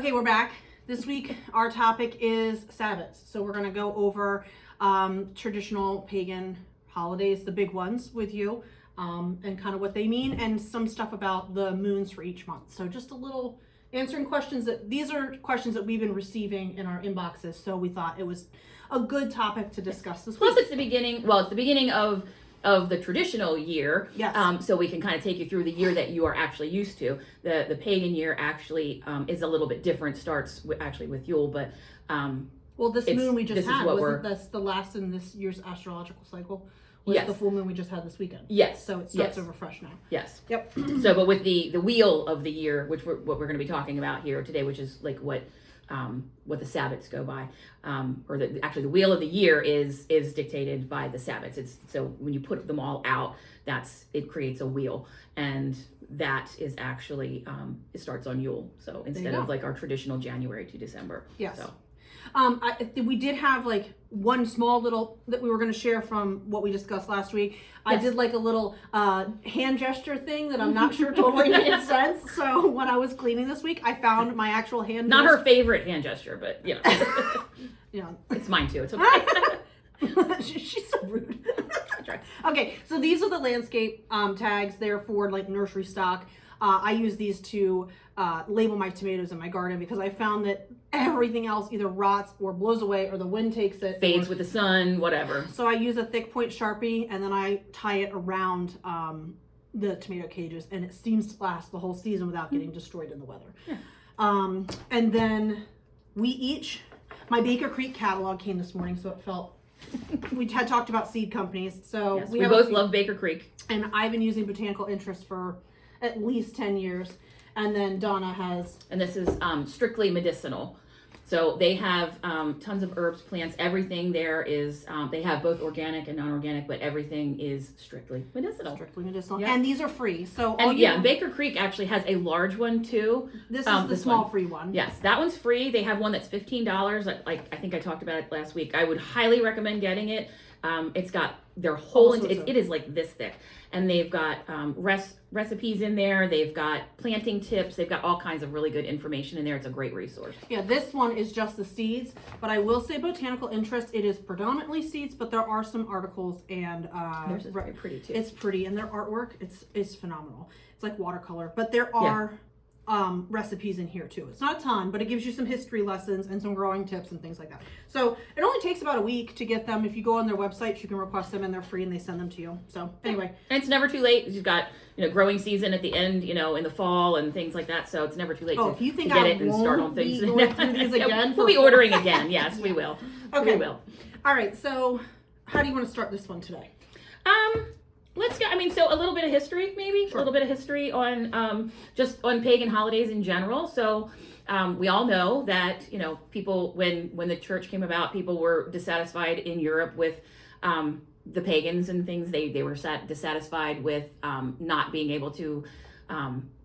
Okay, we're back. This week, our topic is Sabbats. So we're going to go over traditional pagan holidays, the big ones with you, and kind of what they mean, and some stuff about the moons for each month. So just a little answering questions these are questions that we've been receiving in our inboxes. So we thought it was a good topic to discuss this week. Plus, it's the beginning of the traditional year. Yes. So we can kind of take you through the year that you are actually used to. The pagan year actually is a little bit different. Starts with Yule, but well, this moon we just had wasn't that's the last in this year's astrological cycle. Was yes. the full moon we just had this weekend. Yes. So it starts over fresh now. Yes. Yep. So, but with the wheel of the year, which what we're going to be talking about here today, which is like what the Sabbats go by, or actually the wheel of the year is dictated by the Sabbats. It's so when you put them all out, it creates a wheel, and that is actually it starts on Yule. So instead of like our traditional January to December. Yes. So. We did have like one small little that we were going to share from what we discussed last week. Yes. I did like a little hand gesture thing that I'm not sure totally made sense. So when I was cleaning this week, I found my actual hand. Not her favorite hand gesture, but you know, yeah, it's mine too. It's okay. She's so rude. Okay, so these are the landscape tags. They're for like nursery stock. I use these to label my tomatoes in my garden because I found that everything else either rots or blows away or the wind takes it. Fades with the sun, whatever. So I use a thick point Sharpie and then I tie it around the tomato cages, and it seems to last the whole season without getting destroyed in the weather. Yeah. And then my Baker Creek catalog came this morning, so it felt, we had talked about seed companies. So yes, we both love Baker Creek. And I've been using Botanical Interest for at least 10 years. And then Donna has. And this is strictly medicinal. So they have tons of herbs, plants, everything there is, they have both organic and non-organic, but everything is strictly medicinal. Strictly medicinal. Yep. And these are free. So and Baker Creek actually has a large one too. This is the small free one. Yes, that one's free. They have one that's $15. Like I think I talked about it last week. I would highly recommend getting it. It's got their whole, it is like this thick. And they've got recipes in there. They've got planting tips. They've got all kinds of really good information in there. It's a great resource. Yeah, this one is just the seeds. But I will say Botanical Interest, it is predominantly seeds, but there are some articles and... theirs is very pretty too. It's pretty, and their artwork, it's phenomenal. It's like watercolor. But there are... recipes in here too. It's not a ton, but it gives you some history lessons and some growing tips and things like that. So it only takes about a week to get them. If you go on their website, you can request them and they're free and they send them to you. So anyway. And it's never too late. You've got, growing season at the end, in the fall and things like that. So it's never too late if you think to get it and start on things. We'll be ordering again. Yes, we will. Okay. We will. All right. So how do you want to start this one today? Let's go. So a little bit of history, maybe. Sure. A little bit of history on just on pagan holidays in general. So we all know that people when the church came about, people were dissatisfied in Europe with the pagans and things. They were dissatisfied with not being able to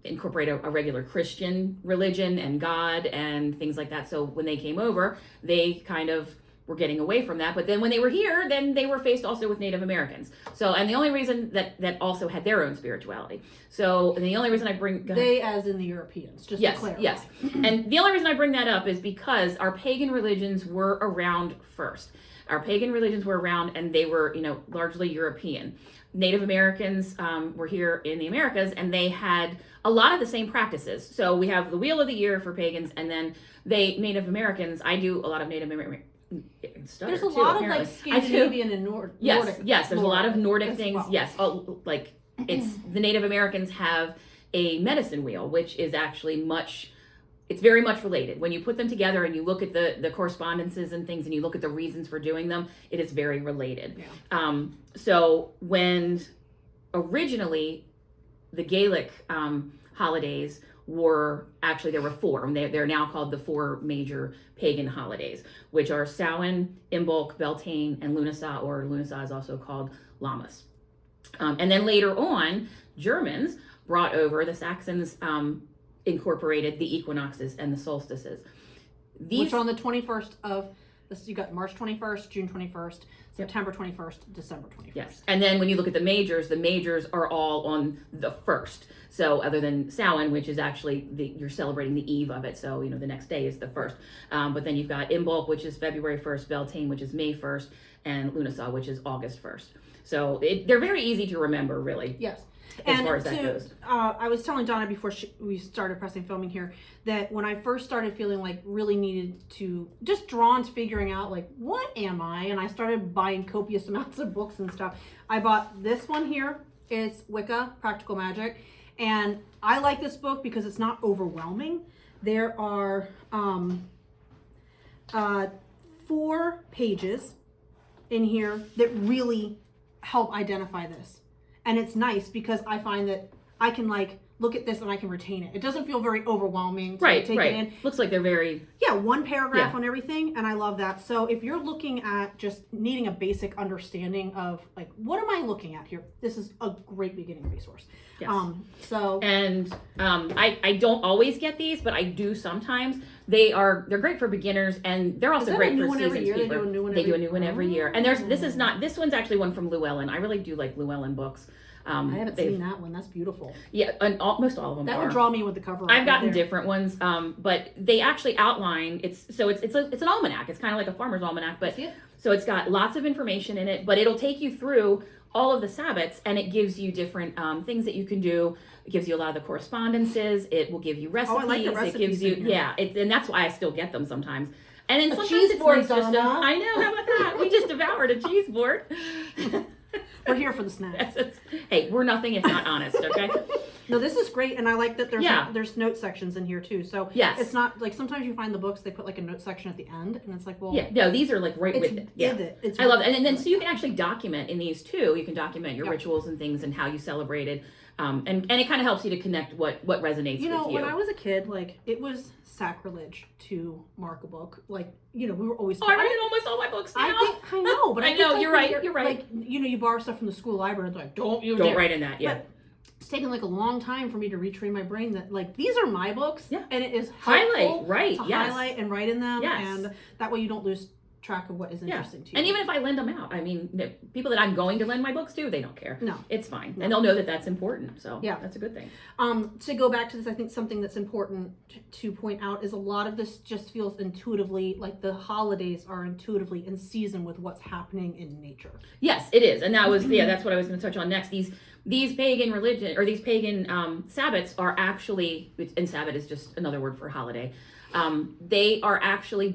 incorporate a regular Christian religion and God and things like that. So when they came over, they kind of were getting away from that. But then when they were here, then they were faced also with Native Americans. So, and the only reason that also had their own spirituality. So, and the only reason I bring... They as in the Europeans, just to clarify. Yes. And the only reason I bring that up is because our pagan religions were around first. Our pagan religions were around and they were, largely European. Native Americans were here in the Americas and they had a lot of the same practices. So we have the Wheel of the Year for pagans, and then Native Americans, I do a lot of Native American... There's a lot of like Scandinavian and Nordic. Yes. There's a lot of Nordic things. Well. Yes, it's the Native Americans have a medicine wheel, which is actually it's very much related. When you put them together and you look at the correspondences and things, and you look at the reasons for doing them, it is very related. Yeah. So when originally the Gaelic holidays were actually, there were four, and they're now called the four major pagan holidays, which are Samhain, Imbolc, Beltane, and Lughnasadh, or Lughnasadh is also called Lammas. And then later on, Germans brought over, the Saxons incorporated the equinoxes and the solstices. Which are on the 21st of This you got March 21st, June 21st, September 21st, December 21st. Yes. And then when you look at the majors are all on the 1st. So other than Samhain, which is actually you're celebrating the eve of it. So, the next day is the 1st. But then you've got Imbolc, which is February 1st, Beltane, which is May 1st, and Lughnasadh, which is August 1st. So they're very easy to remember, really. Yes. As far as that goes. I was telling Donna before we started pressing filming here that when I first started feeling like really needed to just drawn to figuring out like what am I, and I started buying copious amounts of books and stuff. I bought this one here. It's Wicca Practical Magic, and I like this book because it's not overwhelming. There are 4 pages in here that really help identify this. And it's nice because I find that I can like look at this and I can retain it. It doesn't feel very overwhelming to take it in. Looks like they're very... Yeah, 1 paragraph on everything, and I love that. So if you're looking at just needing a basic understanding of like, what am I looking at here? This is a great beginning resource. Yes. I don't always get these, but I do sometimes. They're great for beginners, and they're also great for seasoned people. They do a new one every year. And this one's actually one from Llewellyn. I really do like Llewellyn books. I haven't seen that one. That's beautiful. Yeah, and most all of them. That would draw me with the cover. I've gotten different ones, but they actually outline. It's an almanac. It's kind of like a farmer's almanac, but so it's got lots of information in it. But it'll take you through all of the Sabbats, and it gives you different things that you can do. It gives you a lot of the correspondences. It will give you recipes. Oh, I like the recipes. It gives you and that's why I still get them sometimes. And then sometimes cheese it's board, nice just to, Donna. I know, how about that? We just devoured a cheese board. We're here for the snacks. Hey, we're nothing if not honest, okay? No, this is great, and I like that there's note sections in here too. So it's not like sometimes you find the books they put like a note section at the end, and it's like, well, no, these are like right with it. Yeah, I love it, and then so you can actually document in these too. You can document your rituals and things and how you celebrated. And it kind of helps you to connect what resonates with you. When I was a kid, like it was sacrilege to mark a book. Like, we were always. I read almost all my books now. I know, but I know you're right. You're right. Like, you borrow stuff from the school library. It's like, don't write in that. Yeah. But it's taken like a long time for me to retrain my brain that like these are my books. Yeah. And it is highlight to highlight and write in them. Yes. And that way you don't lose track of what is interesting to you. And even if I lend them out, I mean, the people that I'm going to lend my books to, they don't care. No. It's fine. No. And they'll know that that's important. So that's a good thing. To go back to this, I think something that's important to point out is a lot of this just feels intuitively, like the holidays are intuitively in season with what's happening in nature. Yes, it is. And that was, that's what I was going to touch on next. These pagan religion, or these pagan Sabbats are actually, and Sabbat is just another word for holiday. They are actually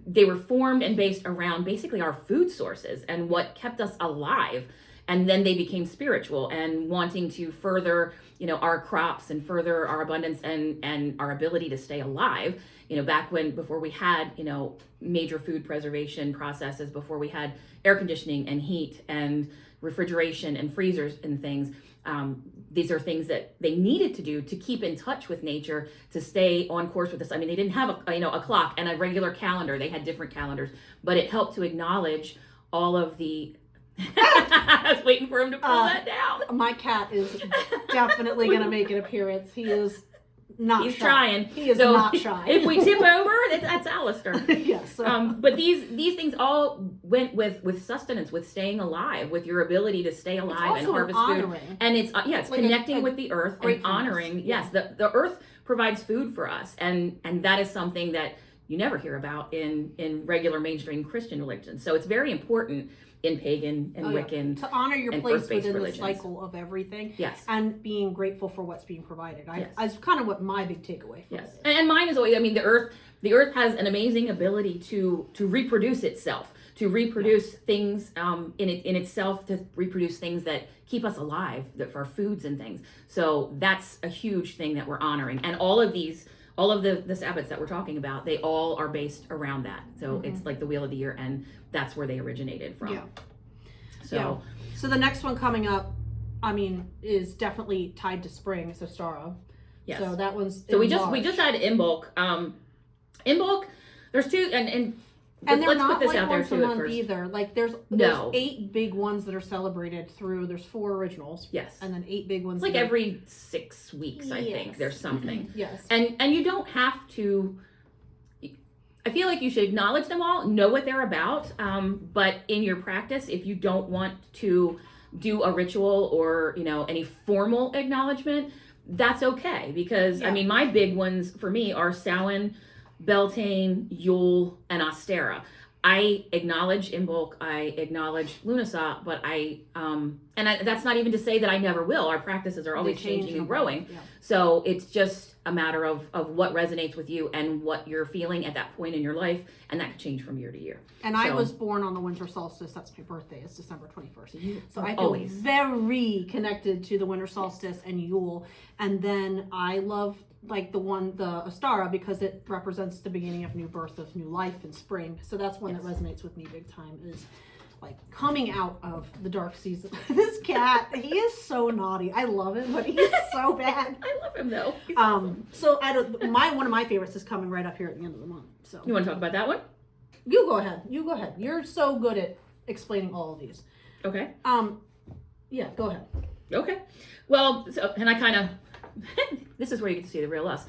they were formed and based around basically our food sources and what kept us alive. And then they became spiritual and wanting to further, our crops and further our abundance and our ability to stay alive. Before we had, major food preservation processes, before we had air conditioning and heat and refrigeration and freezers and things. These are things that they needed to do to keep in touch with nature, to stay on course with this. I mean, they didn't have a clock and a regular calendar. They had different calendars, but it helped to acknowledge all of the... I was waiting for him to pull that down. My cat is definitely going to make an appearance. He is not He's shy. trying. He is not shy. If we tip over, that's Alistair. Yes. But these things all went with sustenance, with staying alive, with your ability to stay alive and harvest food. And it's it's like connecting with the earth and honoring. Yes, the earth provides food for us, and that is something that you never hear about in regular mainstream Christian religions. So it's very important in pagan and Wiccan to honor your place within religions. The cycle of everything. Yes. And being grateful for what's being provided. That's kind of what my big takeaway from it is. And mine is always, the earth has an amazing ability to reproduce itself, to reproduce things in itself, to reproduce things that keep us alive, that for foods and things. So that's a huge thing that we're honoring. And all of the Sabbats that we're talking about, they all are based around that. So it's like the wheel of the year, and that's where they originated from. So the next one coming up, is definitely tied to spring. So Stara. Yes. So that one's. So we just had Imbolc. Imbolc. There's two, and they're let's not put this like out there once a too month at first. either. Like there's 8 big ones that are celebrated through. There's 4 originals. Yes. And then 8 big ones. It's like every 6 weeks, I think there's something. Yes. And you don't have to. I feel like you should acknowledge them all, know what they're about, but in your practice, if you don't want to do a ritual or, any formal acknowledgement, that's okay. Because, Yeah. my big ones for me are Samhain, Beltane, Yule, and Ostara. I acknowledge Imbolc, I acknowledge Lughnasadh, but that's not even to say that I never will. Our practices are always changing and growing. Yeah. So it's just a matter of what resonates with you and what you're feeling at that point in your life, and that can change from year to year. And I was born on the winter solstice. That's my birthday. It's December 21st. So I feel Always. very connected to the winter solstice and Yule. And then I love the Ostara, because it represents the beginning of new birth, of new life in spring. So that's one that resonates with me big time, is coming out of the dark season. This cat, he is so naughty. I love him, but he is so bad. I love him though. He's awesome. So one of my favorites is coming right up here at the end of the month. So You want to talk about that one? You go ahead. You're so good at explaining all of these. Okay. Yeah, go ahead. Okay. Well, and I kind of, this is where you get to see the real us.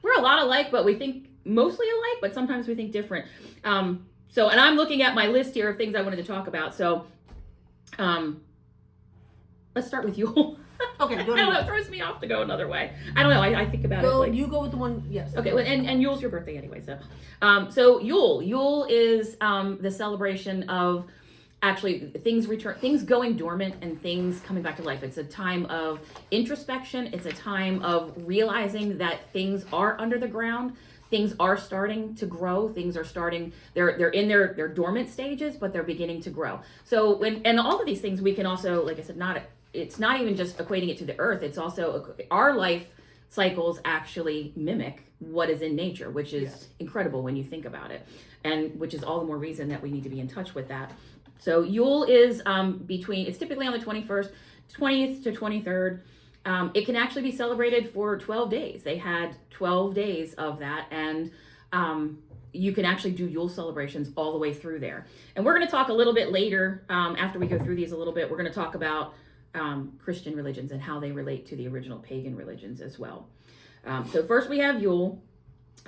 We're a lot alike, but we think mostly alike, but sometimes we think different. And I'm looking at my list here of things I wanted to talk about. So, let's start with Yule. Okay, I don't know, it throws me off to go another way. I don't know, I think about it you go with the one, yes. Okay, and Yule's your birthday anyway, so Yule is the celebration of actually things going dormant and things coming back to life. It's a time of introspection. It's a time of realizing that things are under the ground. Things are starting to grow. Things are starting, they're in their dormant stages, but they're beginning to grow. So and all of these things we can also, like I said, it's not even just equating it to the earth. It's also our life cycles actually mimic what is in nature, which is incredible when you think about it. And which is all the more reason that we need to be in touch with that. So Yule is it's typically on the 21st, 20th to 23rd. It can actually be celebrated for 12 days. They had 12 days of that, and you can actually do Yule celebrations all the way through there. And we're going to talk a little bit later, after we go through these a little bit, we're going to talk about Christian religions and how they relate to the original pagan religions as well. So first we have Yule,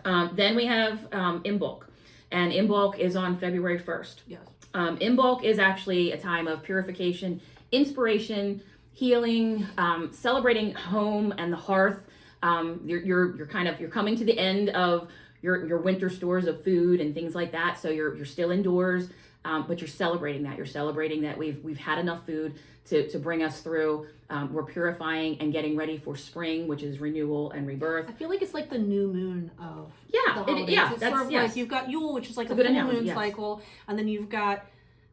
then we have Imbolc, and Imbolc is on February 1st. Yes. Imbolc is actually a time of purification, inspiration, healing, celebrating home and the hearth. You're coming to the end of your winter stores of food and things like that. So you're still indoors, but you're celebrating that. You're celebrating that we've had enough food to bring us through. We're purifying and getting ready for spring, which is renewal and rebirth. I feel like it's like the new moon of the holidays. It's that's sort of like you've got Yule, which is like a full moon cycle, and then you've got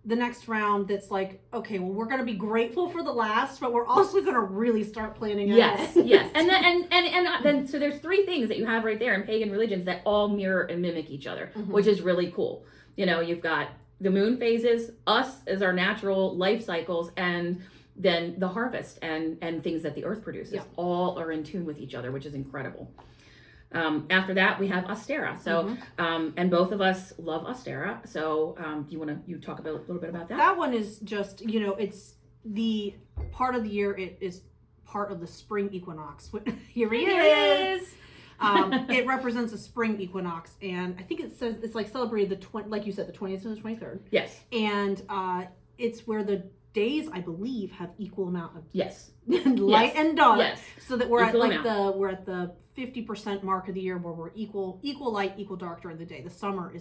the next round that's like, okay, well, we're going to be grateful for the last, but we're also going to really start planning ahead. Yes. And then so there's three things that you have right there in pagan religions that all mirror and mimic each other, which is really cool. You've got the moon phases, us as our natural life cycles, and then the harvest and things that the earth produces. All are in tune with each other, which is incredible. After that, we have Ostara. So, and both of us love Ostara. So, you talk a little bit about that? That one is just, it's the part of the year. It is part of the spring equinox. Here he is. It represents a spring equinox, and I think it says it's like celebrated like you said, the 20th and the 23rd. Yes. And it's where the days, I believe, have equal amount of light and dark. Yes. So that we're at the 50% mark of the year where we're equal light, equal dark during the day. The summer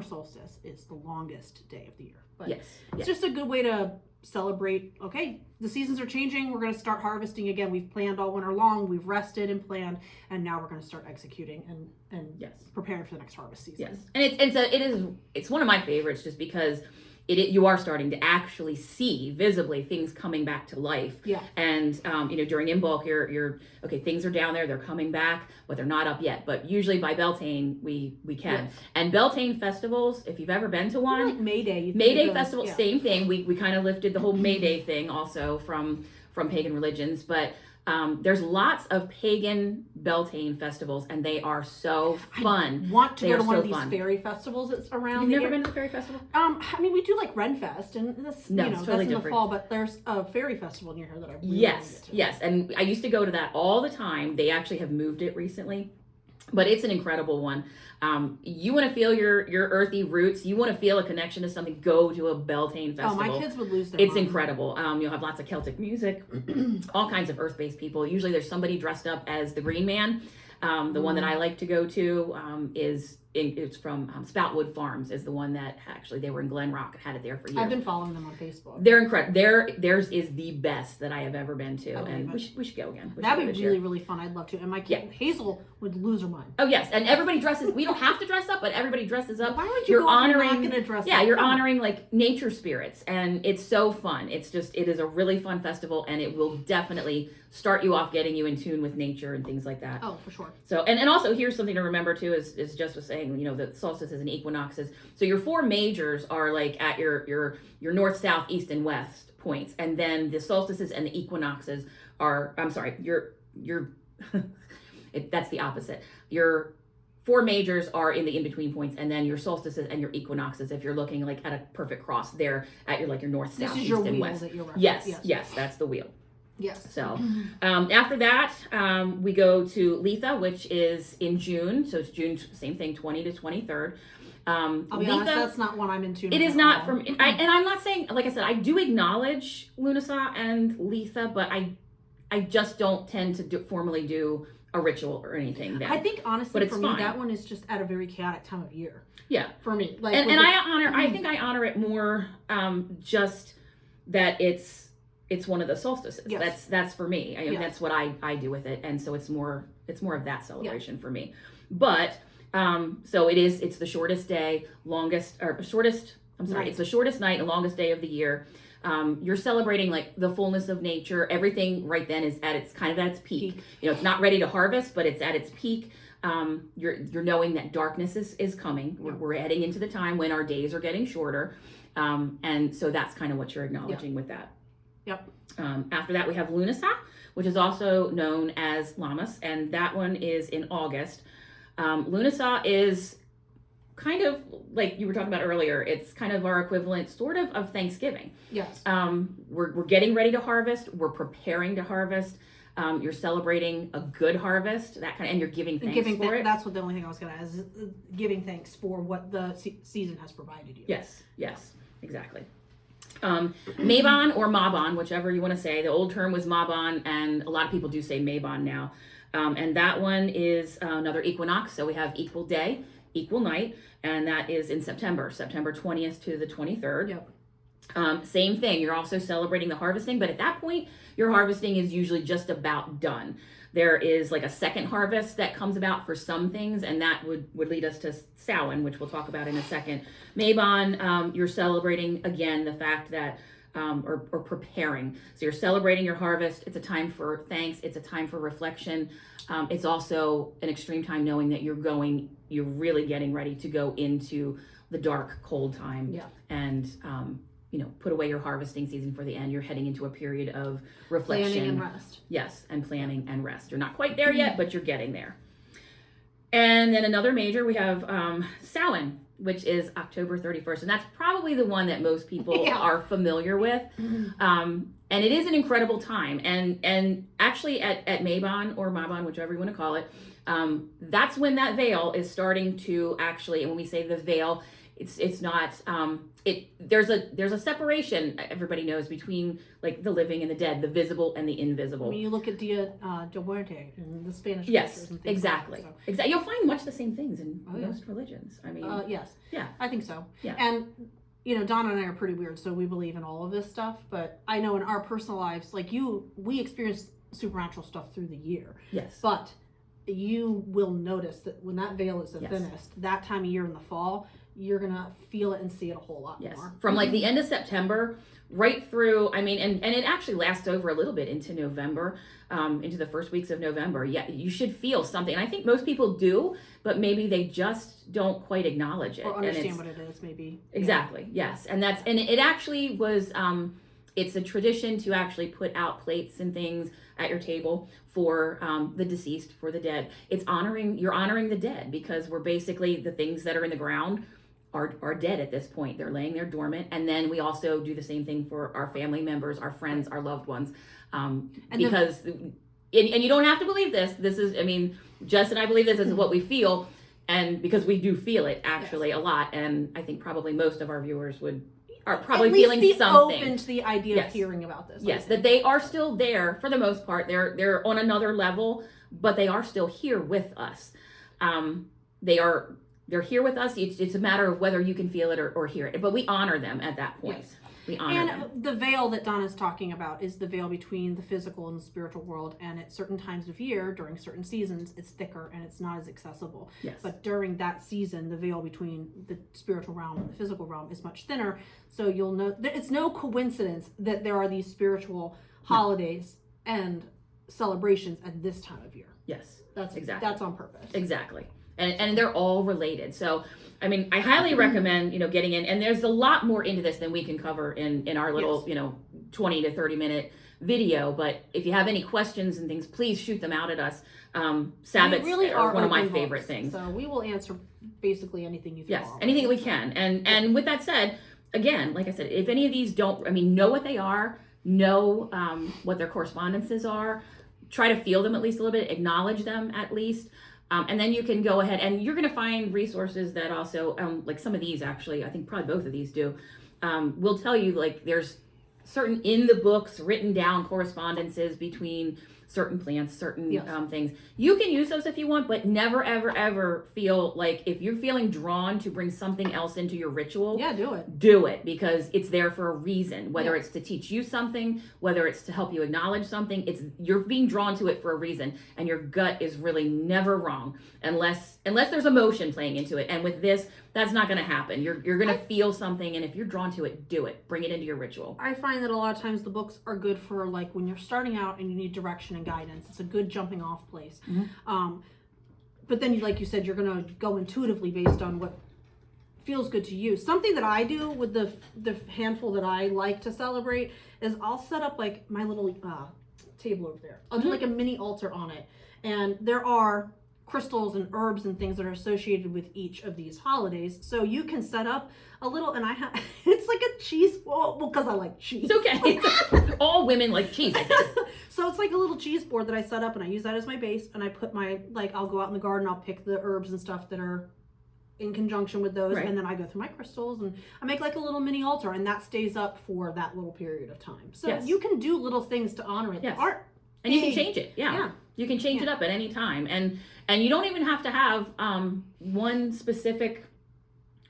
solstice is the longest day of the year. But it's just a good way to celebrate. Okay, the seasons are changing. We're going to start harvesting again. We've planned all winter long. We've rested and planned, and now we're going to start executing and preparing for the next harvest season. Yes, and it's one of my favorites just because you are starting to actually see visibly things coming back to life. Yeah. And during Imbolc, you're okay. Things are down there; they're coming back, but they're not up yet. But usually by Beltane, we can. Yes. And Beltane festivals, if you've ever been to one, like May Day festival, same thing. We kind of lifted the whole May Day thing also from pagan religions, but. There's lots of pagan Beltane festivals, and they are so fun. I want to go to one of these fairy festivals that's around. You've never been to a fairy festival? We do like Renfest, and that's totally that's different. In the fall. But there's a fairy festival near here that I really yes, and I used to go to that all the time. They actually have moved it recently. But it's an incredible one. You want to feel your earthy roots. You want to feel a connection to something. Go to a Beltane festival. Oh, my kids would lose their It's mind. incredible. You'll have lots of Celtic music, all kinds of earth-based people. Usually there's somebody dressed up as the Green Man. The one that I like to go to it's from Spoutwood Farms is the one that actually they were in Glen Rock and had it there for years. I've been following them on Facebook. They're incredible. Theirs is the best that I have ever been to, and we should go again. That'd be really, really fun. I'd love to. And my kid Hazel would lose her mind. Oh yes, and everybody dresses. We don't have to dress up, but everybody dresses up. Why would you You're go if you're honoring, not gonna dress yeah, up? you're Come on. honoring like nature spirits, and it's so fun. It is a really fun festival, and it will definitely start you off getting you in tune with nature and things like that. Oh, for sure. So, and also here's something to remember too, is Jess was saying, the solstices and equinoxes. So your 4 majors are like at your north, south, east, and west points, and then the solstices and the equinoxes are, I'm sorry, that's the opposite. Your 4 majors are in the in-between points, and then your solstices and your equinoxes, if you're looking like at a perfect cross, they're at your north, south, east, and west. That you're Yes, that's the wheel. Yes. So after that, we go to Letha, which is in June. So it's June, same thing, 20 to 23rd. I'll be honest, that's not one I'm into. It is not from, and I'm not saying, like I said, I do acknowledge Lunasa and Letha, but I just don't tend to formally do a ritual or anything there. I think honestly, but it's for me, fine. that one is just at a very chaotic time of year. Yeah. For me, like, and I think I honor it more, just that it's one of the solstices. Yes. That's for me. I mean, Yes. that's what I do with it, and so it's more of that celebration for me. But so it's the shortest day, it's the shortest night and longest day of the year. You're celebrating like the fullness of nature. Everything right then is at its peak. It's not ready to harvest, but it's at its peak. You're knowing that darkness is coming. We're heading into the time when our days are getting shorter, and so that's kind of what you're acknowledging with that. Yep. After that, we have Lunasa, which is also known as Lammas, and that one is in August. Lunasa is kind of like you were talking about earlier. It's kind of our equivalent, sort of Thanksgiving. Yes. We're getting ready to harvest. We're preparing to harvest. You're celebrating a good harvest, and you're giving thanks for it. That's what the only thing I was going to add is giving thanks for what the season has provided you. Yes, exactly. Mabon or Mabon, whichever you want to say. The old term was Mabon, and a lot of people do say Mabon now. And that one is another equinox. So we have equal day, equal night, and that is in September 20th to the 23rd. Yep. Same thing. You're also celebrating the harvesting, but at that point, your harvesting is usually just about done. There is like a second harvest that comes about for some things, and that would lead us to Samhain, which we'll talk about in a second. Mabon, you're celebrating again the fact that, or preparing. So you're celebrating your harvest. It's a time for thanks. It's a time for reflection. It's also an extreme time knowing that you're really getting ready to go into the dark, cold time. Yeah. And, put away your harvesting season for the end. You're heading into a period of reflection. Planning and rest. Yes, and planning and rest. You're not quite there yet, but you're getting there. And then another major, we have Samhain, which is October 31st. And that's probably the one that most people are familiar with. And it is an incredible time. And actually at Mabon or Mabon, whichever you want to call it, that's when that veil is starting to actually, and when we say the veil, it's not, there's a separation, everybody knows, between like the living and the dead, the visible and the invisible. I mean, you look at Dia de Muerte in the Spanish Yes, cultures and things exactly. like that, so. Exactly. You'll find much the same things in most religions. I mean, yes. Yeah. I think so. Yeah. And, Donna and I are pretty weird, so we believe in all of this stuff, but I know in our personal lives, like we experience supernatural stuff through the year. Yes. But you will notice that when that veil is the thinnest, that time of year in the fall, you're going to feel it and see it a whole lot more. From like the end of September right through, I mean, and it actually lasts over a little bit into November, into the first weeks of November. Yeah, you should feel something. And I think most people do, but maybe they just don't quite acknowledge it. Or understand what it is, maybe. Exactly, yes. And it actually was, it's a tradition to actually put out plates and things at your table for the deceased, for the dead. You're honoring the dead, because we're basically, the things that are in the ground are dead at this point. They're laying there dormant. And then we also do the same thing for our family members, our friends, our loved ones, because and you don't have to believe this. This is, I mean, Jess and I believe this is what we feel, and because we do feel it actually a lot, and I think probably most of our viewers are probably at least feeling be something. Open to the idea of hearing about this. Yes, that they are still there for the most part. They're on another level, but they are still here with us. They're here with us. It's a matter of whether you can feel it or hear it. But we honor them at that point. Yes. We honor them. And the veil that Donna's talking about is the veil between the physical and the spiritual world. And at certain times of year, during certain seasons, it's thicker and it's not as accessible. Yes. But during that season, the veil between the spiritual realm and the physical realm is much thinner. So you'll know that it's no coincidence that there are these spiritual holidays and celebrations at this time of year. Yes. That's exactly. That's on purpose. Exactly. And they're all related. So, I mean, I highly recommend, getting in, and there's a lot more into this than we can cover in our little, 20 to 30 minute video. But if you have any questions and things, please shoot them out at us. Sabbats really are one of my open favorite books, things. So we will answer basically anything you throw. Yes, anything that we can. And with that said, again, like I said, if any of these know what they are, know what their correspondences are, try to feel them at least a little bit, acknowledge them at least. And then you can go ahead and you're going to find resources that also, like some of these actually, I think probably both of these do, will tell you like there's certain in the books written down correspondences between certain plants, certain things. You can use those if you want, but never, ever, ever feel like if you're feeling drawn to bring something else into your ritual, do it because it's there for a reason, whether it's to teach you something, whether it's to help you acknowledge something, you're being drawn to it for a reason, and your gut is really never wrong unless there's emotion playing into it. And with this, that's not going to happen. You're going to feel something, and if you're drawn to it, do it. Bring it into your ritual. I find that a lot of times the books are good for like when you're starting out and you need direction and guidance. It's a good jumping off place. But then, like you said, you're going to go intuitively based on what feels good to you. Something that I do with the handful that I like to celebrate is I'll set up like my little table over there. I'll do like a mini altar on it, and there are crystals and herbs and things that are associated with each of these holidays. So you can set up a little, and it's like a cheese, well, because I like cheese. It's okay. All women like cheese, I think. So it's like a little cheese board that I set up, and I use that as my base, and I put I'll go out in the garden, I'll pick the herbs and stuff that are in conjunction with those, and then I go through my crystals, and I make like a little mini altar, and that stays up for that little period of time. So you can do little things to honor it. Yes. Art. And you can change it. Yeah. You can change it up at any time. And you don't even have to have one specific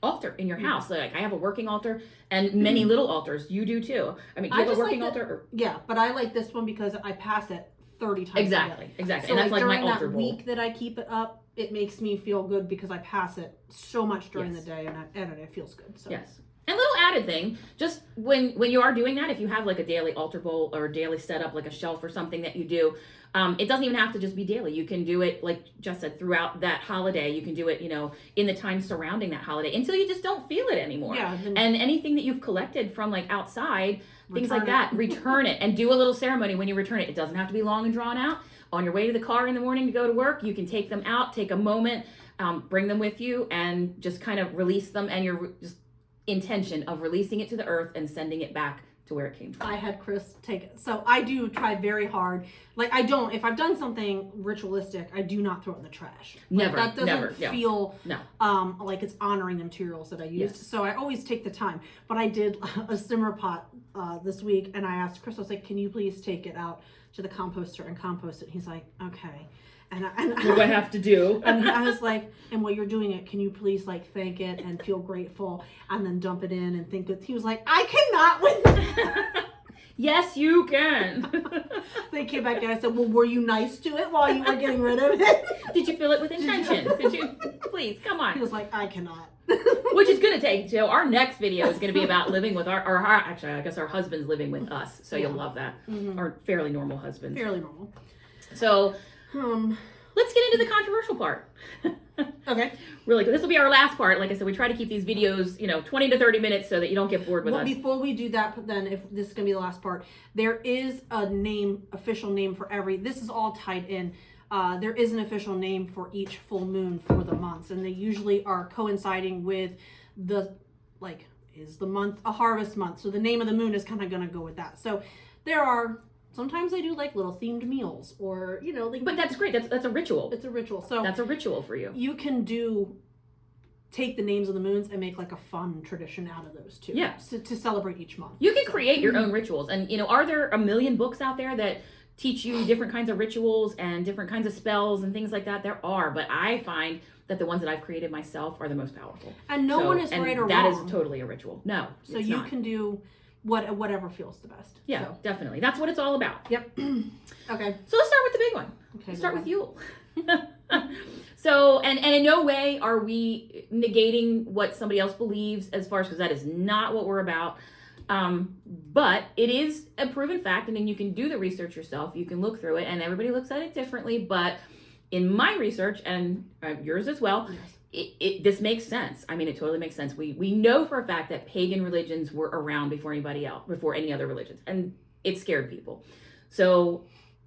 altar in your house. Like I have a working altar and many little altars. You do too. I mean, do you have a working altar? Yeah, but I like this one because I pass it 30 times. Exactly. So and that's like my altar that bowl. Week that I keep it up, it makes me feel good because I pass it so much during the day, and it feels good. So. Yes. And a little added thing, just when you are doing that, if you have like a daily altar bowl or a daily setup, like a shelf or something that you do, it doesn't even have to just be daily. You can do it, like Jess said, throughout that holiday. You can do it, in the time surrounding that holiday until you just don't feel it anymore. Yeah. And anything that you've collected from like outside, things like that, return it and do a little ceremony when you return it. It doesn't have to be long and drawn out. On your way to the car in the morning to go to work, you can take them out, take a moment, bring them with you, and just kind of release them, and you're just intention of releasing it to the earth and sending it back to where it came from. I had Chris take it. So I do try very hard. Like if I've done something ritualistic, I do not throw it in the trash. Never. That doesn't feel no. Like it's honoring the materials that I used. Yes. So I always take the time. But I did a simmer pot this week, and I asked Chris, I was like, can you please take it out to the composter and compost it? He's like, okay. And what do I have to do? And I was like, and while you're doing it, can you please like thank it and feel grateful and then dump it in and think that he was like, I cannot with that. Yes, you can. They came back and I said, well, were you nice to it while you were getting rid of it? Did you fill it with intention? Did you? Please, come on. He was like, I cannot. Which is going to take, our next video is going to be about living with actually, I guess our husbands living with us. So you'll love that. Our fairly normal husbands. Fairly normal. So, let's get into the controversial part. Okay. Really good. This will be our last part. Like I said, we try to keep these videos, 20 to 30 minutes so that you don't get bored with us. Before we do that, then if this is going to be the last part, there is a official name for this is all tied in. There is an official name for each full moon for the months, and they usually are coinciding with is the month a harvest month? So the name of the moon is kind of going to go with that. So there are Sometimes I do like little themed meals, or like. But that's great. That's a ritual. It's a ritual. So that's a ritual for you. You can take the names of the moons and make like a fun tradition out of those too. Yeah. To celebrate each month. You can create your own rituals, and are there a million books out there that teach you different kinds of rituals and different kinds of spells and things like that? There are, but I find that the ones that I've created myself are the most powerful. And no one is right or wrong. That is totally a ritual. No, so you not. Can do whatever feels the best. Yeah, so. Definitely. That's what it's all about. Yep. Okay. So let's start with the big one. Okay. Let's start with Yule. So, and in no way are we negating what somebody else believes as far as, because that is not what we're about. But it is a proven fact, and then you can do the research yourself. You can look through it, and everybody looks at it differently. But in my research, and yours as well, yes. This makes sense. I mean, it totally makes sense. We know for a fact that pagan religions were around before anybody else, before any other religions, and it scared people. So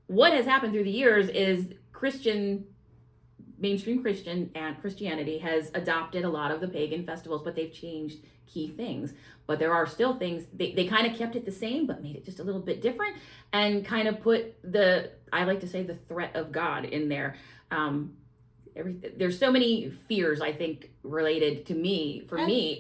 what has happened through the years is mainstream Christianity has adopted a lot of the pagan festivals, but they've changed key things. But there are still things, they kind of kept it the same, but made it just a little bit different, and kind of put I like to say, the threat of God in there. There's so many fears, I think, related to me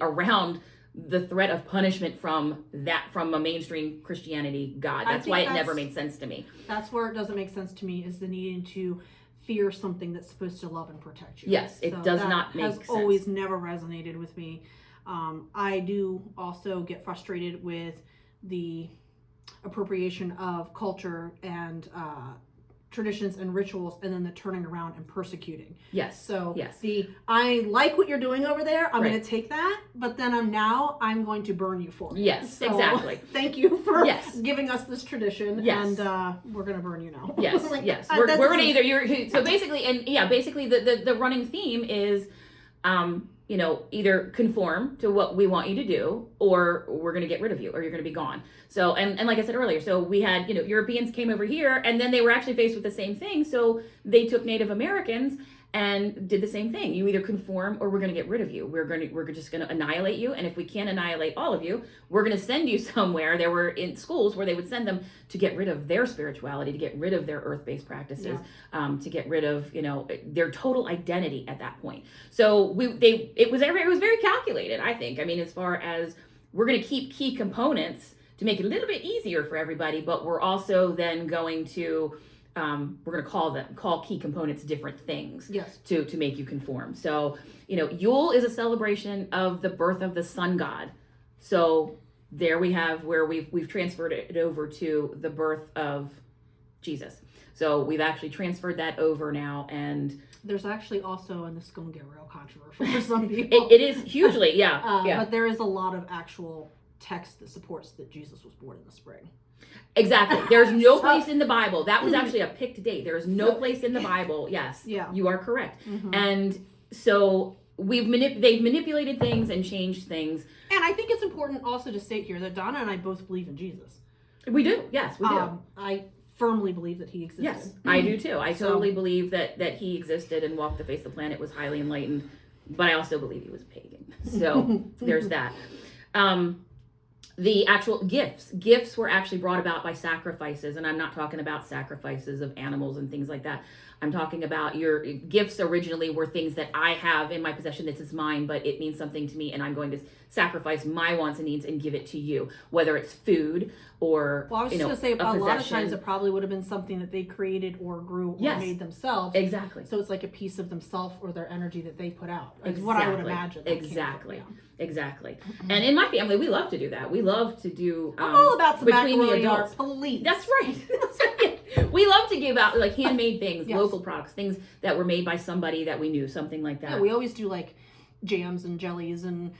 around the threat of punishment from a mainstream Christianity God. That's why it never made sense to me. That's where it doesn't make sense to me, is the needing to fear something that's supposed to love and protect you. Yes, it does not make sense. Has always never resonated with me. I do also get frustrated with the appropriation of culture and traditions and rituals, and then the turning around and persecuting. Yes. So yes. I like what you're doing over there. I'm right. going to take that, but then I'm going to burn you for it. Yes, so, exactly. Thank you for yes. giving us this tradition. Yes. And we're going to burn you now. Yes. Yes. We're going to either so basically the running theme is either conform to what we want you to do, or we're going to get rid of you, or you're going to be gone. So, and like I said earlier, so we had, Europeans came over here, and then they were actually faced with the same thing. So they took Native Americans and did the same thing. You either conform, or we're going to get rid of you. We're just going to annihilate you. And if we can't annihilate all of you, we're going to send you somewhere. There were in schools where they would send them to get rid of their spirituality, to get rid of their earth-based practices, to get rid of, their total identity at that point. So it was very calculated, I think. I mean, as far as we're going to keep key components to make it a little bit easier for everybody, but we're also then going to we're going to call key components different things. Yes. To make you conform. So, Yule is a celebration of the birth of the sun god. So there we have where we've transferred it over to the birth of Jesus. So we've actually transferred that over now, and there's actually also, and this is going to get real controversial for some people. it is hugely, yeah. But there is a lot of actual text that supports that Jesus was born in the spring. Exactly. There's no place in the Bible. That was actually a picked date. There is no place in the Bible. Yes. Yeah. You are correct. Mm-hmm. And so they've manipulated things and changed things. And I think it's important also to state here that Donna and I both believe in Jesus. We do. Yes, we do. I firmly believe that he existed. Yes, I do too. I totally believe that he existed and walked the face of the planet, was highly enlightened, but I also believe he was a pagan. So there's that. The actual gifts were actually brought about by sacrifices, and I'm not talking about sacrifices of animals and things like that. I'm talking about your gifts originally were things that I have in my possession. This is mine, but it means something to me, and I'm going to sacrifice my wants and needs and give it to you, whether it's food or I was just going to say, a lot of times it probably would have been something that they created or grew or made themselves. Exactly. So it's like a piece of themselves or their energy that they put out. That's what I would imagine. Exactly. Exactly. Mm-hmm. And in my family, we love to do that. We love to do. I'm all about some between the macaroni adults. Police. That's right. We love to give out like handmade things, local products, things that were made by somebody that we knew, something like that. Yeah, we always do like jams and jellies, and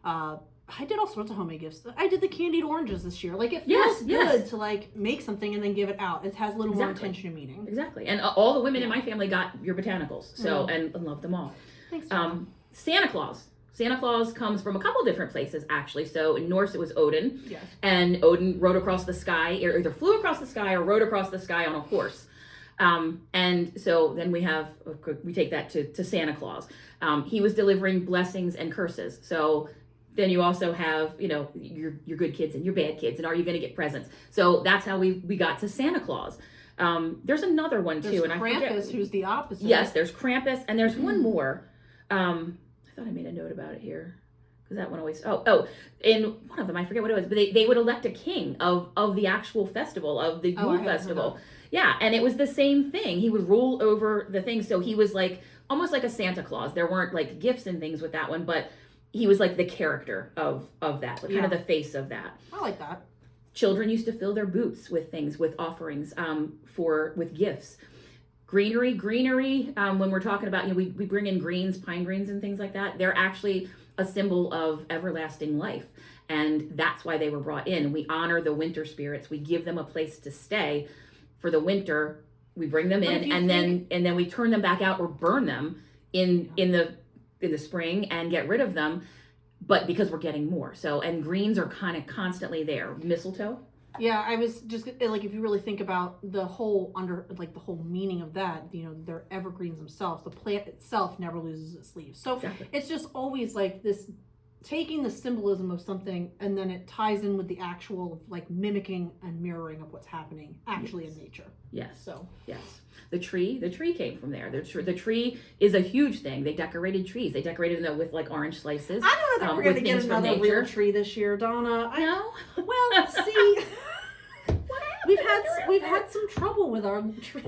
I did all sorts of homemade gifts. I did the candied oranges this year. Like, it feels good to like make something and then give it out. It has a little more intention and meaning. Exactly. And all the women in my family got your botanicals, so and love them all. Thanks. Santa Claus. Santa Claus comes from a couple different places, actually. So in Norse, it was Odin. Yes. And Odin rode across the sky, or either flew across the sky or rode across the sky on a horse. And so then we take that to Santa Claus. He was delivering blessings and curses. So then you also have, your good kids and your bad kids, and are you going to get presents? So that's how we got to Santa Claus. There's another one too, and I forget. Krampus, who's the opposite. Yes, there's Krampus, and there's one more. I thought I made a note about it here, because that one always. In one of them, I forget what it was, but they would elect a king of the actual festival, of the Yule festival. Yeah, and it was the same thing. He would rule over the thing, so he was like almost like a Santa Claus. There weren't like gifts and things with that one, but he was like the character of that, like kind of the face of that. I like that. Children used to fill their boots with things, with offerings, with gifts. Greenery. When we're talking about, we bring in greens, pine greens, and things like that. They're actually a symbol of everlasting life, and that's why they were brought in. We honor the winter spirits. We give them a place to stay for the winter. We bring them in, and then we turn them back out or burn them in the spring and get rid of them, but because we're getting more. So, and greens are kind of constantly there. Mistletoe. Yeah, I was just like, if you really think about the whole the whole meaning of that, they're evergreens themselves. The plant itself never loses its leaves. So It's just always like this, taking the symbolism of something and then it ties in with the actual like mimicking and mirroring of what's happening actually in nature. Yes. So yes. The tree came from there. The tree is a huge thing. They decorated trees. They decorated them with like orange slices. I don't know that we're going to get another real tree this year, Donna. No. Well, see, we've had some trouble with our tree.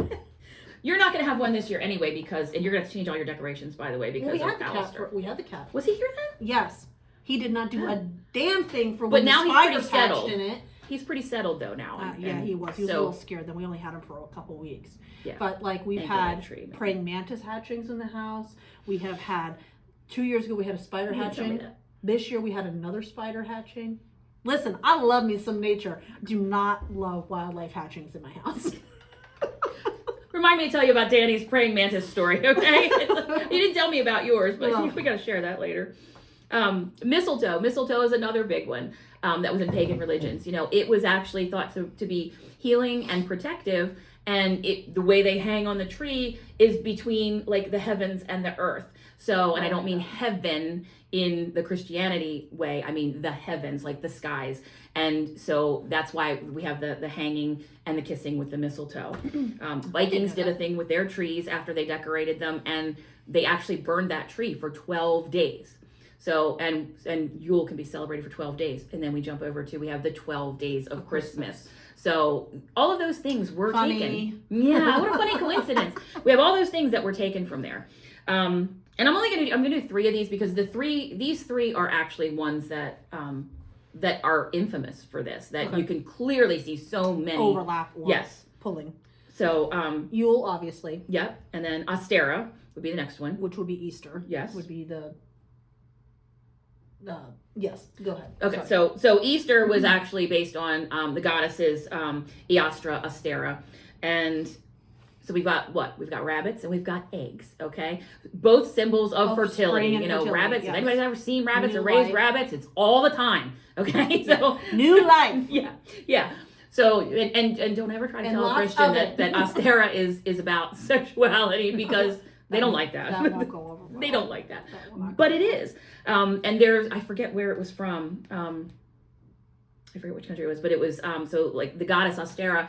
You're not going to have one this year anyway, and you're going to change all your decorations, by the way, because of Alistair. We had the cat. Was he here then? Yes. He did not do a damn thing for but when now the spiders hatched in it. He's pretty settled though now. Yeah, he was. He was a little scared. Then we only had him for a couple weeks. Yeah. But like we've had praying mantis hatchings in the house. We have had 2 years ago we had a spider hatching. This year we had another spider hatching. Listen, I love me some nature. Do not love wildlife hatchings in my house. Remind me to tell you about Danny's praying mantis story, okay? You didn't tell me about yours, but we got to share that later. Mistletoe. Mistletoe is another big one that was in pagan religions. It was actually thought to be healing and protective, and the way they hang on the tree is between like the heavens and the earth. So, and I don't mean heaven in the Christianity way, I mean the heavens, like the skies. And so that's why we have the hanging and the kissing with the mistletoe. Vikings did a thing with their trees after they decorated them, and they actually burned that tree for 12 days. So, and Yule can be celebrated for 12 days. And then we jump over to, we have the 12 days of Christmas. So all of those things were taken. Yeah, what a funny coincidence. We have all those things that were taken from there. And I'm gonna do 3 of these because these three are actually ones that are infamous for this, that you can clearly see so many overlap or pulling. So Yule, obviously. Yep. And then Ostera would be the next one. Which would be Easter. Yes. Would be the yes, go ahead. Okay, so Easter was actually based on the goddesses Eostra, Ostera, and so we've got what? We've got rabbits and we've got eggs, okay? Both symbols of fertility. Fertility, rabbits. Yes. If anybody's ever seen rabbits or raised rabbits, it's all the time, okay? So new life. Yeah. So, and don't ever try to tell a Christian that Ostera is about sexuality, because they don't like that. That won't go over well. They don't like that. But it is. And I forget where it was from. I forget which country it was, but it was, so like the goddess Ostera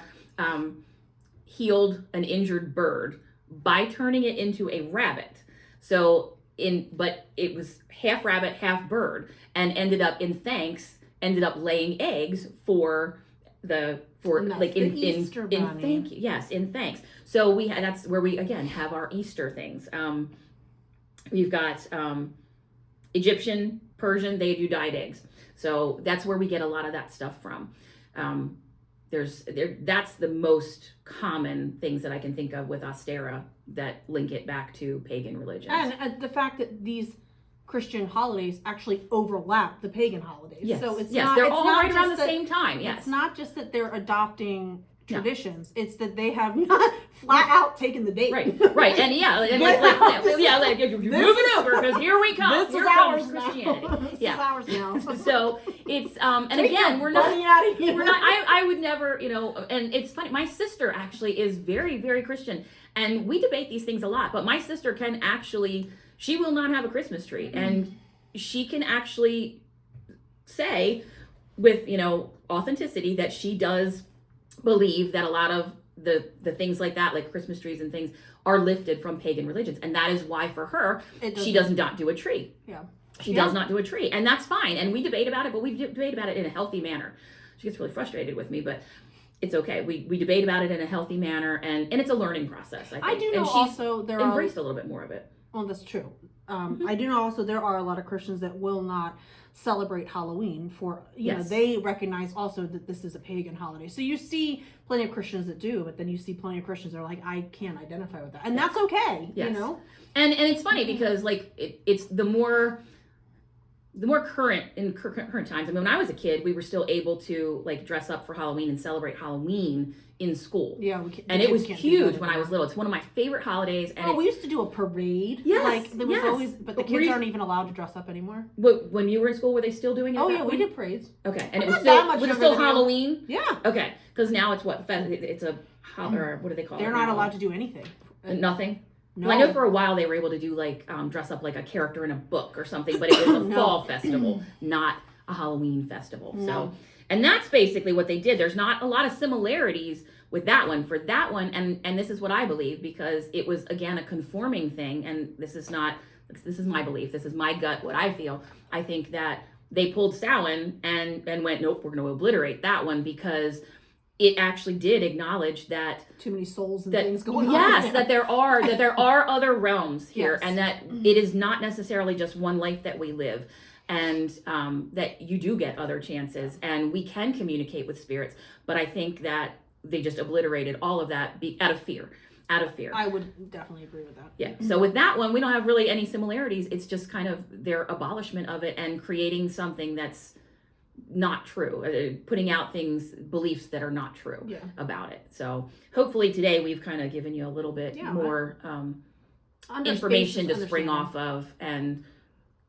healed an injured bird by turning it into a rabbit. But it was half rabbit, half bird, and ended up laying eggs in thank you. Yes, in thanks. So that's where we again have our Easter things. We've got Egyptian, Persian, they do dyed eggs. So that's where we get a lot of that stuff from. That's the most common things that I can think of with Ostera that link it back to pagan religions. And the fact that these Christian holidays actually overlap the pagan holidays. Yes. So it's they're all right around the same time. Yes. It's not just that they're adopting traditions. No. It's that they have not flat out taken the date. Right. And you're moving over because here we come. This is ours Christianity. Now. This is ours now. So it's and again we're not. I would never, and it's funny. My sister actually is very, very Christian, and we debate these things a lot. But my sister can actually. She will not have a Christmas tree, and she can actually say with, authenticity that she does believe that a lot of the things like that, like Christmas trees and things, are lifted from pagan religions. And that is why for her, she does not do a tree. Yeah. She does not do a tree. And that's fine. And we debate about it, but we debate about it in a healthy manner. She gets really frustrated with me, but it's okay. We debate about it in a healthy manner, and it's a learning process, I think. I do know and she's also there embraced a little bit more of it. Well, that's true. I do know also there are a lot of Christians that will not celebrate Halloween for, know, they recognize also that this is a pagan holiday. So you see plenty of Christians that do, but then you see plenty of Christians that are like, I can't identify with that. And that's okay, And it's funny because like it's the more current times. I mean, when I was a kid, we were still able to like dress up for Halloween and celebrate Halloween in school. Yeah, and it was huge when I was little. It's one of my favorite holidays. And we used to do a parade. Yes, like there was always, but the kids aren't even allowed to dress up anymore. When you were in school, were they still doing it? Oh yeah, we did parades. Okay, and it was still Halloween. Yeah. Okay, because now it's it's a or what do they call it? They're not allowed to do anything. Nothing. No. Well, I know for a while they were able to do like dress up like a character in a book or something, but it was a fall festival, not a Halloween festival. No. So, and that's basically what they did. There's not a lot of similarities with that one. For that one, and this is what I believe, because it was again a conforming thing, and this is my belief. This is my gut, what I feel. I think that they pulled Samhain and went, nope, we're going to obliterate that one because it actually did acknowledge that too many souls and things going on. Yes, that there are other realms here, yes. and that it is not necessarily just one life that we live, and that you do get other chances, and we can communicate with spirits. But I think that they just obliterated all of that out of fear. I would definitely agree with that. Yeah. So with that one, we don't have really any similarities. It's just kind of their abolishment of it and creating something that's not true, putting out beliefs that are not true about it. So hopefully today we've kind of given you a little bit more information to spring off of, and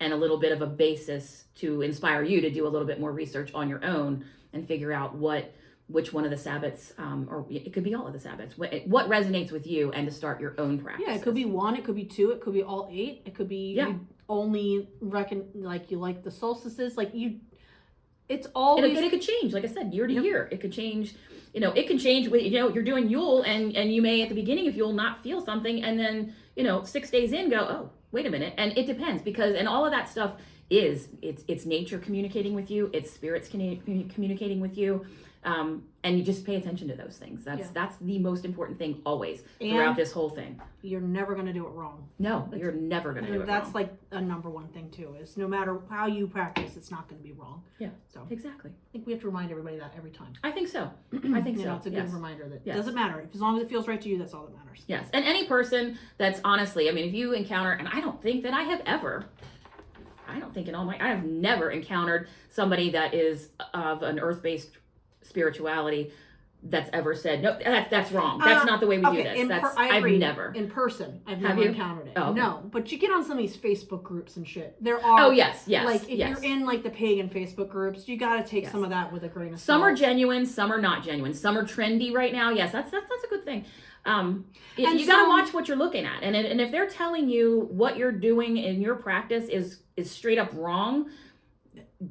a little bit of a basis to inspire you to do a little bit more research on your own and figure out which one of the Sabbats, or it could be all of the Sabbats, what resonates with you, and to start your own practice. Yeah, it could be 1, it could be 2, it could be all 8, it could be you only you like the solstices, it's always... It could change, like I said, year to year. It could change, it can change with, you're doing Yule, and you may at the beginning of Yule not feel something, and then, 6 days in go, oh, wait a minute. And it depends, and all of that stuff it's nature communicating with you, it's spirits communicating with you. And you just pay attention to those things. That's the most important thing always throughout this whole thing. You're never going to do it wrong. No, you're never going to do it wrong. That's like a number one thing too, is no matter how you practice, it's not going to be wrong. Yeah, so exactly. I think we have to remind everybody that every time. I think so. It's a good reminder that it doesn't matter. As long as it feels right to you, that's all that matters. Yes, and any person that's honestly, if you encounter, and I don't think that I have never encountered somebody that is of an earth-based spirituality that's ever said, no, that's wrong. That's not the way we do this. I've never. In person, I've never encountered it. Oh, okay. No, but you get on some of these Facebook groups and shit. There are. Oh, yes. Like, if you're in, the pagan Facebook groups, you got to take some of that with a grain of salt. Some are genuine, some are not genuine. Some are trendy right now. Yes, that's a good thing. You got to watch what you're looking at. And if they're telling you what you're doing in your practice is straight up wrong,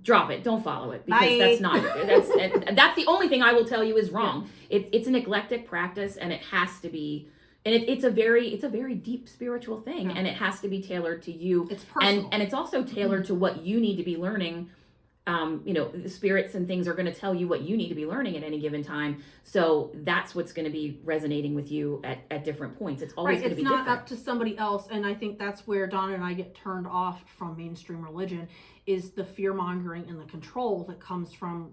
drop it. Don't follow it, because that's the only thing I will tell you is wrong. It's an eclectic practice, and it has to be, and it's a very deep spiritual thing, and it has to be tailored to you. It's personal, and it's also tailored to what you need to be learning. The spirits and things are going to tell you what you need to be learning at any given time. So that's what's going to be resonating with you at different points. It's always going to be different. It's not up to somebody else. And I think that's where Donna and I get turned off from mainstream religion, is the fear mongering and the control that comes from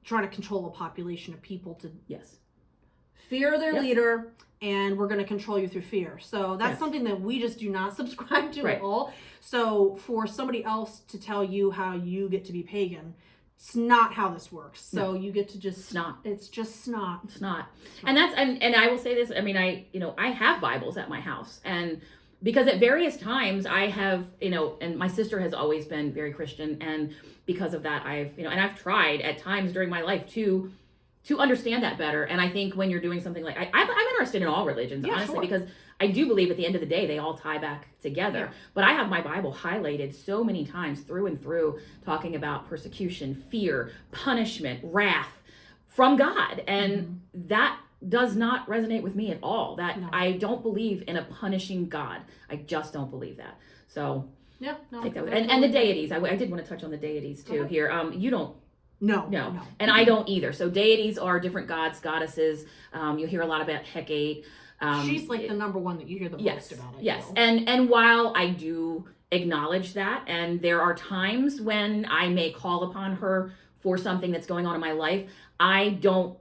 trying to control a population of people to fear their leader, and we're going to control you through fear. So that's something that we just do not subscribe to at all. So for somebody else to tell you how you get to be pagan, it's not how this works. So you get to just snot. It's just snot. It's not. And that's and I will say this. I have Bibles at my house, and because at various times I have, and my sister has always been very Christian, and because of that I've tried at times during my life to to understand that better. And I think when you're doing something like, I'm interested in all religions, Yeah, honestly, sure. because I do believe at the end of the day, they all tie back together. Yeah. But I have my Bible highlighted so many times through and through, talking about persecution, fear, punishment, wrath from God. And that does not resonate with me at all. That No. I don't believe in a punishing God. I just don't believe that. So Yeah, no. take that with, and the deities. I did want to touch on the deities too Okay. here. You don't. No. No, and I don't either. So deities are different gods, goddesses. You'll hear a lot about Hecate. She's like the number one that you hear the Yes, most about. yes. feel. And while I do acknowledge that, and there are times when I may call upon her for something that's going on in my life, I don't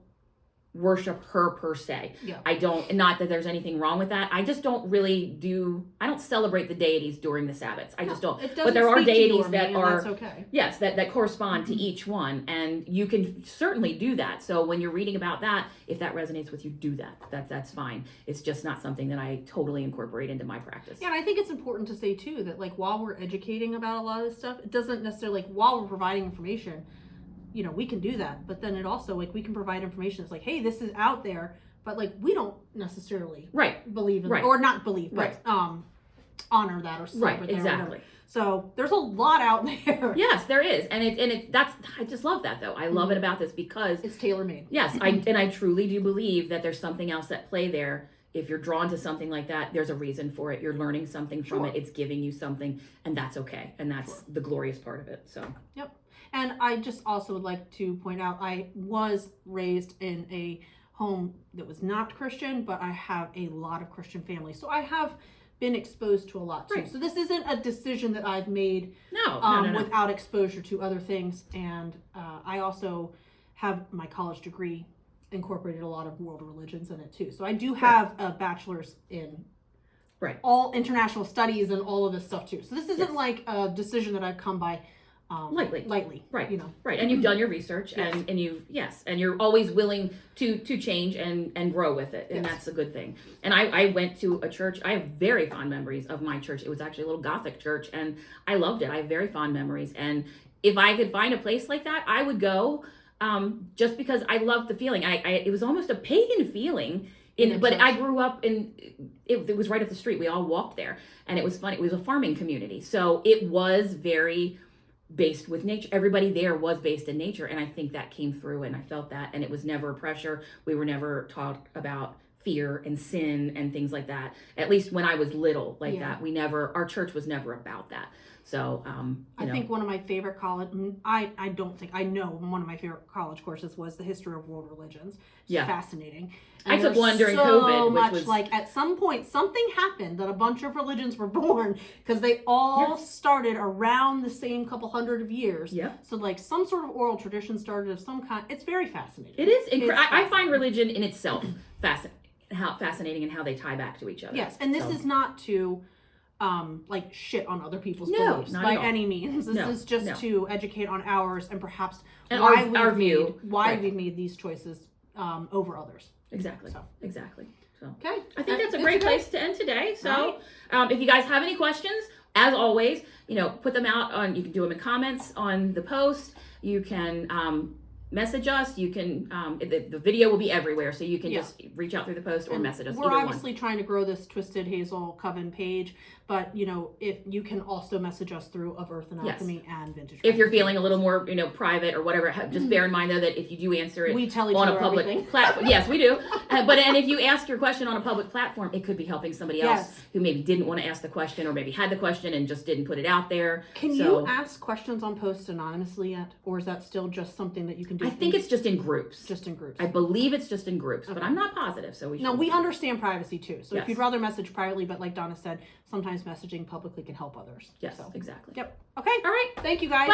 worship her per se. Yeah. I don't, not that there's anything wrong with that. I just don't I don't celebrate the deities during the Sabbats. I just don't. It doesn't But there are speak to you deities or that me, and are, that's okay. yes, that correspond to each one. And you can certainly do that. So when you're reading about that, if that resonates with you, do that. That's fine. It's just not something that I totally incorporate into my practice. Yeah, and I think it's important to say too that like while we're educating about a lot of this stuff, it doesn't necessarily like while we're providing information, you know, we can do that, but then it also like we can provide information that's like, hey, this is out there, but like we don't necessarily believe in or not believe, but honor that or celebrate that or exactly. whatever. So there's a lot out there. Yes, there is, and I just love that though. I love it about this because it's tailor made. Yes, I truly do believe that there's something else at play there. If you're drawn to something like that, there's a reason for it. You're learning something from it. It's giving you something, and that's okay. And that's the glorious part of it. So. Yep. And I just also would like to point out, I was raised in a home that was not Christian, but I have a lot of Christian families. So I have been exposed to a lot too. Right. So this isn't a decision that I've made No. without exposure to other things. And I also have my college degree incorporated a lot of world religions in it too. So I do have a bachelor's in all international studies and all of this stuff too. So this isn't like a decision that I've come by lightly, right? You know, right. And you've done your research, and and you're always willing to change and grow with it, and that's a good thing. And I went to a church. I have very fond memories of my church. It was actually a little Gothic church, and I loved it. I have very fond memories, and if I could find a place like that, I would go, just because I loved the feeling. It was almost a pagan feeling. But I grew up in, it was right up the street. We all walked there, and it was fun. It was a farming community, so it was very based with nature. Everybody there was based in nature, and I think that came through, and I felt that, and it was never pressure. We were never taught about fear and sin and things like that. At least when I was little, that. Our church was never about that. So, I think one of my favorite college, I know one of my favorite college courses was the history of world religions. It's fascinating. And I took one during COVID, which was like at some point something happened that a bunch of religions were born because they all started around the same couple hundred of years. Yeah. So like some sort of oral tradition started of some kind. It's very fascinating. It is. I find religion in itself fascinating and how they tie back to each other. Yes, and this is not to like shit on other people's beliefs not by at all. any means. This is just to educate on ours and perhaps and why we've made these choices over others. Exactly. So. Exactly. So okay, I think that's a great place to end today. So if you guys have any questions, as always, put them out on. You can do them in comments on the post. You can message us. You can the video will be everywhere, so you can just reach out through the post or message us. We're obviously trying to grow this Twisted Hazel Coven page, but if you can also message us through Of Earth and Alchemy and Vintage. If you're feeling a little more private or whatever, just bear in mind though that if you do answer it we tell each on other a public platform, yes we do. And if you ask your question on a public platform, it could be helping somebody else who maybe didn't want to ask the question or maybe had the question and just didn't put it out there. Can you ask questions on posts anonymously yet, or is that still just something that you can do? I think it's just in groups. Just in groups. I believe it's just in groups, but I'm not positive. So we understand privacy too. So if you'd rather message privately, but like Donna said, sometimes messaging publicly can help others. Yes, so. exactly. Yep. Okay. All right. Thank you guys.